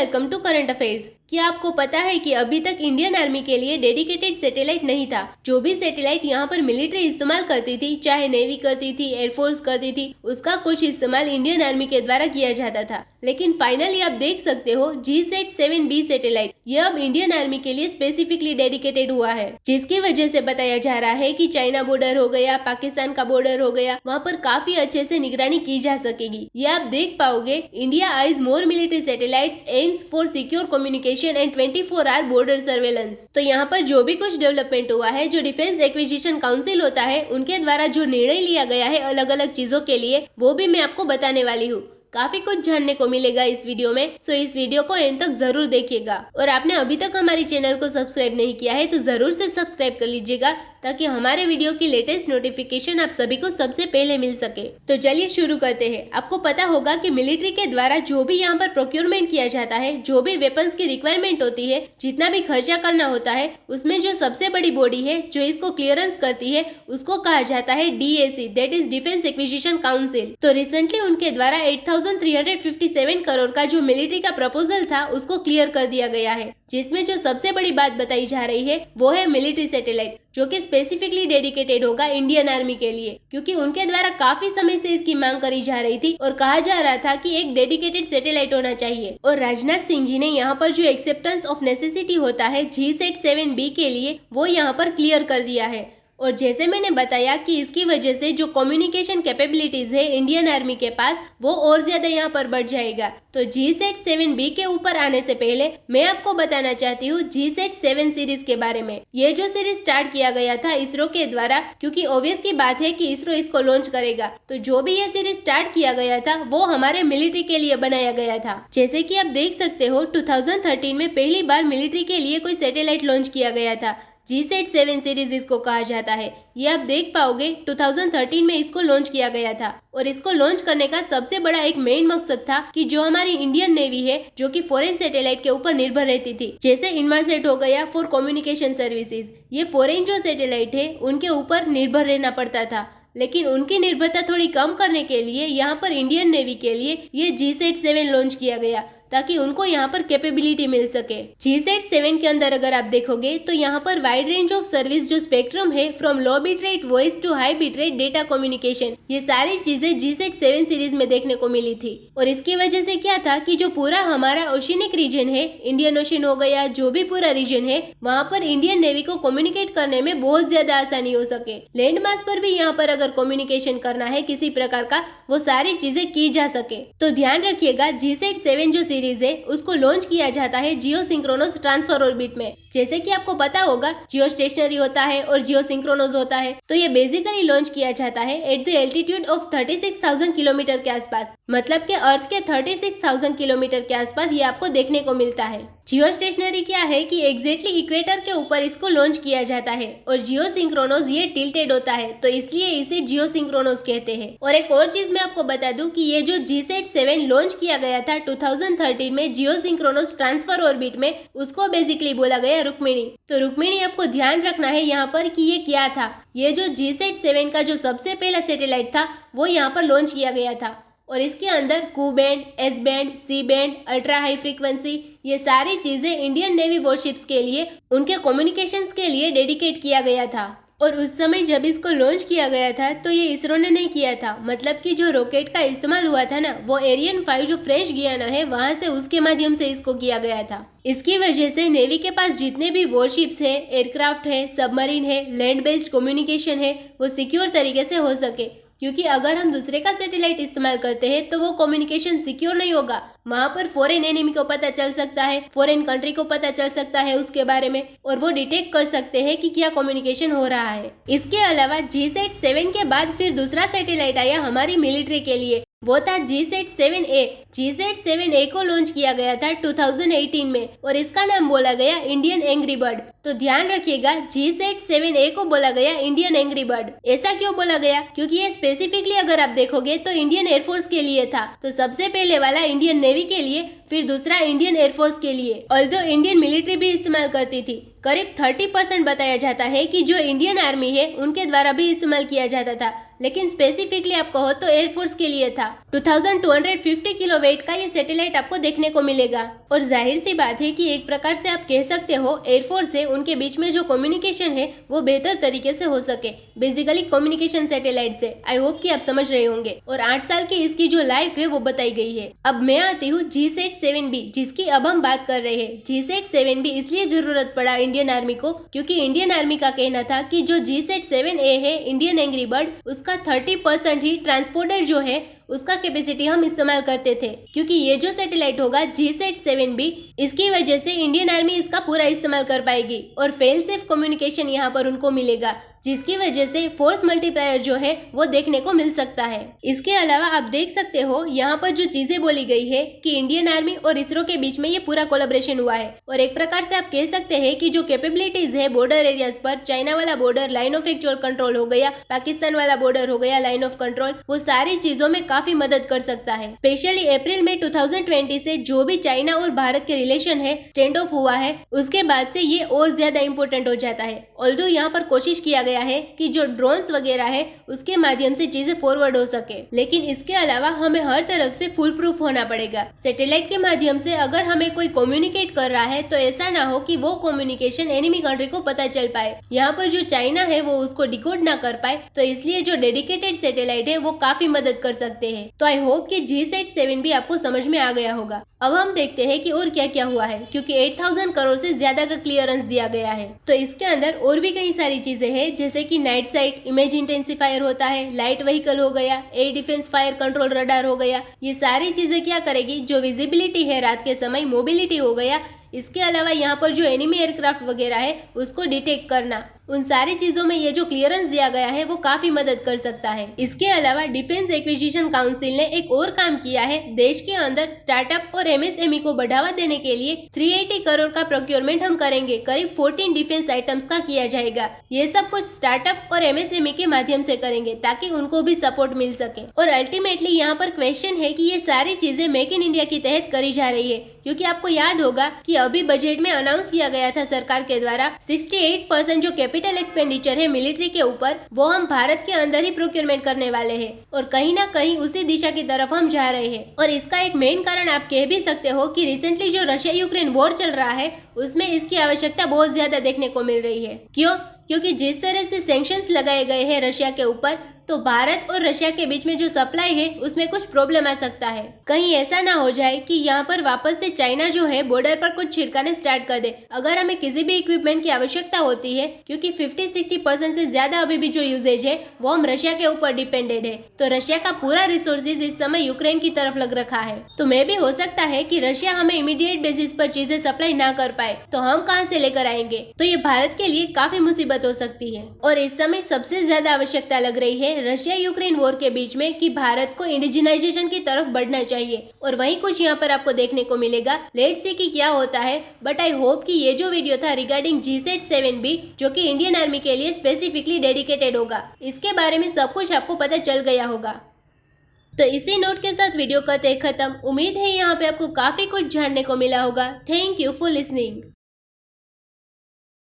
Welcome to current affairs. क्या आपको पता है कि अभी तक इंडियन आर्मी के लिए डेडिकेटेड सैटेलाइट नहीं था। जो भी सैटेलाइट यहाँ पर मिलिट्री इस्तेमाल करती थी, चाहे नेवी करती थी, एयरफोर्स करती थी, उसका कुछ इस्तेमाल इंडियन आर्मी के द्वारा किया जाता था। लेकिन फाइनली आप देख सकते हो GSAT-7B सैटेलाइट ये अब इंडियन आर्मी के लिए स्पेसिफिकली डेडिकेटेड हुआ है, जिसकी वजह से बताया जा रहा है कि चाइना बॉर्डर हो गया, पाकिस्तान का बॉर्डर हो गया, वहाँ पर काफी अच्छे से निगरानी की जा सकेगी। ये आप देख पाओगे। India eyes more military satellites aims for secure communication and 24 hour border surveillance. तो यहाँ पर जो भी कुछ डेवलपमेंट हुआ है, जो डिफेंस एक्विजिशन काउंसिल होता है, उनके द्वारा जो निर्णय लिया गया है अलग अलग चीजों के लिए, वो भी मैं आपको बताने वाली हूँ। काफी कुछ जानने को मिलेगा इस वीडियो में, सो इस वीडियो को एंड तक जरूर देखिएगा। और आपने अभी तक हमारे चैनल को सब्सक्राइब नहीं किया है तो जरूर से सब्सक्राइब कर लीजिएगा, ताकि हमारे वीडियो की लेटेस्ट नोटिफिकेशन आप सभी को सबसे पहले मिल सके। तो चलिए शुरू करते हैं। आपको पता होगा कि मिलिट्री के द्वारा जो भी यहाँ पर प्रोक्योरमेंट किया जाता है, जो भी वेपन्स की रिक्वायरमेंट होती है, जितना भी खर्चा करना होता है, उसमें जो सबसे बड़ी बॉडी है जो इसको क्लियरेंस करती है, उसको कहा जाता है DAC, that is defence acquisition council. तो रिसेंटली उनके द्वारा 8,357 करोड़ का जो मिलिट्री का प्रपोजल था, उसको क्लियर कर दिया गया है, जिसमें जो सबसे बड़ी बात बताई जा रही है वो है मिलिट्री सैटेलाइट, जो कि स्पेसिफिकली डेडिकेटेड होगा इंडियन आर्मी के लिए, क्योंकि उनके द्वारा काफी समय से इसकी मांग करी जा रही थी और कहा जा रहा था कि एक डेडिकेटेड सैटेलाइट होना चाहिए। और राजनाथ सिंह जी ने यहाँ पर जो एक्सेप्टेंस ऑफ नेसेसिटी होता है GSAT-7B के लिए, वो यहाँ पर क्लियर कर दिया है। और जैसे मैंने बताया कि इसकी वजह से जो कम्युनिकेशन कैपेबिलिटीज है इंडियन आर्मी के पास, वो और ज्यादा यहाँ पर बढ़ जाएगा। तो GSAT-7B के ऊपर आने से पहले मैं आपको बताना चाहती हूँ GSAT-7 सीरीज के बारे में। ये जो सीरीज स्टार्ट किया गया था इसरो के द्वारा, क्योंकि ऑब्वियस की बात है कि इसरो इसको लॉन्च करेगा, तो जो भी ये सीरीज स्टार्ट किया गया था वो हमारे मिलिट्री के लिए बनाया गया था। जैसे कि आप देख सकते हो 2013 में पहली बार मिलिट्री के लिए कोई सैटेलाइट लॉन्च किया गया था। GSAT-7 सीरीज इसको कहा जाता है। ये आप देख पाओगे 2013 में इसको लॉन्च किया गया था। और इसको लॉन्च करने का सबसे बड़ा एक मेन मकसद था कि जो हमारी इंडियन नेवी है, जो कि फॉरेन सैटेलाइट के ऊपर निर्भर रहती थी, जैसे इनमारसेट हो गया फॉर कम्युनिकेशन सर्विसेज, ये फॉरेन जो सैटेलाइट है उनके ऊपर निर्भर रहना पड़ता था। लेकिन उनकी निर्भरता थोड़ी कम करने के लिए यहाँ पर इंडियन नेवी के लिए ये GSAT-7 लॉन्च किया गया, ताकि उनको यहाँ पर कैपेबिलिटी मिल सके। GSAT-7 के अंदर अगर आप देखोगे तो यहाँ पर वाइड रेंज ऑफ सर्विस जो स्पेक्ट्रम है, from low bit rate voice to high bit rate data communication, ये सारी चीजें GSAT-7 सीरीज में देखने को मिली थी। और इसकी वजह से क्या था कि जो पूरा हमारा ओशिनिक रीजन है, इंडियन ओशन हो गया, जो भी पूरा रीजन है, वहाँ पर इंडियन नेवी को कम्युनिकेट करने में बहुत ज्यादा आसानी हो सके। लैंड मास पर भी यहाँ पर अगर कम्युनिकेशन करना है किसी प्रकार का, वो सारी चीजें की जा सके। तो ध्यान रखिएगा GSAT-7 जो सीरीज है उसको लॉन्च किया जाता है जियो सिंक्रोनस ट्रांसफर ऑर्बिट में। जैसे कि आपको पता होगा जियो स्टेशनरी होता है और जियो सिंक्रोनस होता है, तो ये बेसिकली लॉन्च किया जाता है at the altitude of 36,000 kilometre के आसपास, मतलब के अर्थ के 36,000 किलोमीटर के आसपास ये आपको देखने को मिलता है। जियो स्टेशनरी क्या है कि एग्जैक्टली इक्वेटर के ऊपर इसको लॉन्च किया जाता है, और जियो सिंक्रोनस ये टिल्टेड होता है, तो इसलिए इसे जियो सिंक्रोनस कहते हैं। और एक और चीज मैं आपको बता दूं कि ये जो GSAT-7 लॉन्च किया गया था 2013 में जियो सिंक्रोनस ट्रांसफर ऑर्बिट में, उसको बेसिकली बोला गया रुक्मिणी। तो रुक्मिणी आपको ध्यान रखना है यहाँ पर कि ये क्या था। ये जो GSAT-7 का जो सबसे पहला सैटेलाइट था वो यहाँ पर लॉन्च किया गया था, और इसके अंदर Ku band, S band, C band, ultra high frequency, ये सारी चीजें इंडियन नेवी वॉरशिप्स के लिए, उनके कम्युनिकेशंस के लिए डेडिकेट किया गया था। और उस समय जब इसको लॉन्च किया गया था तो ये इसरो ने नहीं किया था, मतलब कि जो रॉकेट का इस्तेमाल हुआ था ना, वो एरियन 5 जो फ्रेंच गियाना है वहां से, उसके माध्यम से इसको किया गया था। इसकी वजह से नेवी के पास जितने भी वॉरशिप्स है, एयरक्राफ्ट है, सबमरीन है, लैंड बेस्ड कम्युनिकेशन है, वो सिक्योर तरीके से हो सके। क्योंकि अगर हम दूसरे का सैटेलाइट इस्तेमाल करते हैं तो वो कम्युनिकेशन सिक्योर नहीं होगा। वहाँ पर फॉरेन एनिमी को पता चल सकता है, फॉरेन कंट्री को पता चल सकता है उसके बारे में, और वो डिटेक्ट कर सकते हैं कि क्या कम्युनिकेशन हो रहा है। इसके अलावा GSAT-7 के बाद फिर दूसरा सैटेलाइट आया हमारी मिलिट्री के लिए, वो था GSAT-7A। GSAT-7A को लॉन्च किया गया था 2018 में, और इसका नाम बोला गया इंडियन एंग्री बर्ड। तो ध्यान रखिएगा GSAT-7A को बोला गया इंडियन एंग्री बर्ड। ऐसा क्यों बोला गया? क्योंकि ये स्पेसिफिकली अगर आप देखोगे तो इंडियन एयरफोर्स के लिए था। तो सबसे पहले वाला इंडियन नेवी के लिए, फिर दूसरा इंडियन एयरफोर्स के लिए। ऑल्दो इंडियन मिलिट्री भी इस्तेमाल करती थी, करीब 30% बताया जाता है कि जो इंडियन आर्मी है उनके द्वारा भी इस्तेमाल किया जाता था। लेकिन स्पेसिफिकली आप कहो तो एयरफोर्स के लिए था। 2250 किलो वेट का ये सैटेलाइट आपको देखने को मिलेगा और जाहिर सी बात है कि एक प्रकार से आप कह सकते हो एयरफोर्स से उनके बीच में जो कम्युनिकेशन है वो बेहतर तरीके से हो सके, बेसिकली कम्युनिकेशन सैटेलाइट से। आई होप कि आप समझ रहे होंगे। और 8 साल की इसकी जो लाइफ है वो बताई गई है। अब मैं आती हूँ GSAT-7B, जिसकी अब हम बात कर रहे हैं। GSAT-7B इसलिए जरूरत पड़ा इंडियन आर्मी को क्योंकि इंडियन आर्मी का कहना था कि जो GSAT-7A है इंडियन एंग्री बर्ड, उसका 30% ही ट्रांसपोर्टर जो है उसका कैपेसिटी हम इस्तेमाल करते थे। क्योंकि ये जो सैटेलाइट होगा GSAT-7B, इसकी वजह से इंडियन आर्मी इसका पूरा इस्तेमाल कर पाएगी और फेल सेफ कम्युनिकेशन यहाँ पर उनको मिलेगा, जिसकी वजह से फोर्स मल्टीप्लायर जो है वो देखने को मिल सकता है। इसके अलावा आप देख सकते हो यहाँ पर जो चीजें बोली गई है कि इंडियन आर्मी और इसरो के बीच में ये पूरा कोलैबोरेशन हुआ है और एक प्रकार से आप कह सकते हैं कि जो कैपेबिलिटीज है बॉर्डर एरियाज पर, चाइना वाला border line of actual control हो गया, पाकिस्तान वाला बॉर्डर हो गया लाइन ऑफ कंट्रोल, वो सारी चीजों में काफी मदद कर सकता है। स्पेशली अप्रैल में 2020 से जो भी चाइना और भारत के रिलेशन है स्टैंड ऑफ हुआ है, उसके बाद से ये और ज्यादा इम्पोर्टेंट हो जाता है। ऑल्दो यहाँ पर कोशिश किया गया है कि जो ड्रोन्स वगैरह है उसके माध्यम से चीजें फॉरवर्ड हो सके, लेकिन इसके अलावा हमें हर तरफ से फुल प्रूफ होना पड़ेगा। सैटेलाइट के माध्यम से अगर हमें कोई कम्युनिकेट कर रहा है तो ऐसा ना हो कि वो कम्युनिकेशन एनिमी कंट्री को पता चल पाए, यहाँ पर जो चाइना है वो उसको डिकोड ना कर पाए। तो इसलिए जो डेडिकेटेड सैटेलाइट है वो काफी मदद कर सकते हैं। तो आई होप कि GSAT-7B आपको समझ में आ गया होगा। अब हम देखते हैं कि और क्या क्या हुआ है, क्योंकि 8000 करोड़ से ज्यादा का क्लियरेंस दिया गया है। तो इसके अंदर और भी कई सारी चीजें हैं, जैसे कि नाइट साइट इमेज इंटेंसिफायर होता है, लाइट व्हीकल हो गया, air defence fire control radar हो गया। ये सारी चीजें क्या करेगी, जो विजिबिलिटी है रात के समय, मोबिलिटी हो गया, इसके अलावा यहाँ पर जो एनिमी एयरक्राफ्ट वगैरह है उसको डिटेक्ट करना, उन सारी चीजों में ये जो क्लियरेंस दिया गया है वो काफी मदद कर सकता है। इसके अलावा डिफेंस एक्विजिशन काउंसिल ने एक और काम किया है, देश के अंदर स्टार्टअप और MSME को बढ़ावा देने के लिए 380 करोड़ का प्रोक्योरमेंट हम करेंगे, करीब 14 डिफेंस आइटम्स का किया जाएगा। ये सब कुछ स्टार्टअप और MSME के माध्यम से करेंगे ताकि उनको भी सपोर्ट मिल सके। और अल्टीमेटली यहाँ पर क्वेश्चन है कि ये सारी चीजें मेक इन इंडिया के तहत करी जा रही है, क्योंकि आपको याद होगा कि अभी बजट में अनाउंस किया गया था सरकार के द्वारा 68% जो कैपिटल एक्सपेंडिचर है मिलिट्री के ऊपर, वो हम भारत के अंदर ही प्रोक्योरमेंट करने वाले हैं और कहीं ना कहीं उसी दिशा की तरफ हम जा रहे हैं। और इसका एक मेन कारण आप कह भी सकते हो कि रिसेंटली जो रशिया यूक्रेन वॉर चल रहा है उसमें इसकी आवश्यकता बहुत ज्यादा देखने को मिल रही है। क्यों? क्योंकि जिस तरह से सैंक्शंस लगाए गए हैं रशिया के ऊपर, तो भारत और रशिया के बीच में जो सप्लाई है उसमें कुछ प्रॉब्लम आ सकता है। कहीं ऐसा ना हो जाए कि यहाँ पर वापस से चाइना जो है बॉर्डर पर कुछ छिड़काने स्टार्ट कर दे अगर हमें किसी भी इक्विपमेंट की आवश्यकता होती है, क्योंकि 50-60% से ज्यादा अभी भी जो यूजेज है वो हम रशिया के ऊपर डिपेंडेड है। तो रशिया का पूरा रिसोर्सेज इस समय यूक्रेन की तरफ लग रखा है। तो मे भी हो सकता है कि रशिया हमें इमीडिएट बेसिस पर चीजें सप्लाई ना कर पाए, तो हम कहाँ से लेकर आएंगे? तो ये भारत के लिए काफी मुसीबत हो सकती है। और इस समय सबसे ज्यादा आवश्यकता लग रही है रशिया यूक्रेन वॉर के बीच में कि भारत को इंडिजिनाइजेशन की तरफ बढ़ना चाहिए, और वही कुछ यहाँ पर आपको देखने को मिलेगा। लेट्स सी कि क्या होता है, बट आई होप कि ये जो वीडियो था रिगार्डिंग GSAT-7B जो कि इंडियन आर्मी के लिए स्पेसिफिकली डेडिकेटेड होगा, इसके बारे में सब कुछ आपको पता चल गया होगा। तो इसी नोट के साथ वीडियो करते हैं खत्म। उम्मीद है यहाँ पे आपको काफी कुछ जानने को मिला होगा। Thank you for listening.